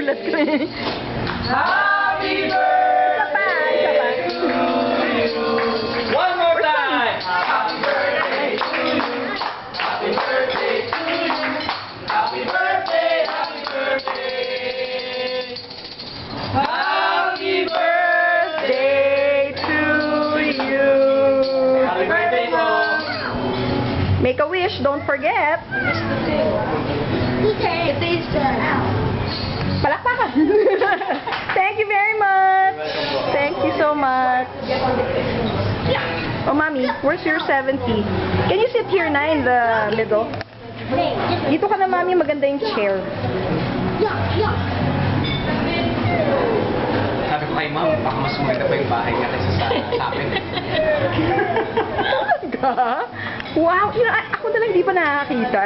nagulat ko eh. Happy birthday! Isa pa. One more time! Happy birthday to you! Happy birthday to you! Happy birthday! Happy birthday! Happy Birthday to you. Happy birthday po! Make a wish, don't forget. Palakpakan. Thank you very much. Thank you so much. Oh, Mommy, where's your 70? Can you sit here na in the middle? Dito ka na, Mommy. Maganda yung chair. Sabi ko kay Ma'am, baka mas maganda pa yung bahay niya kaysa sa akin. Talaga? Wow. Ako na lang di pa nakakita.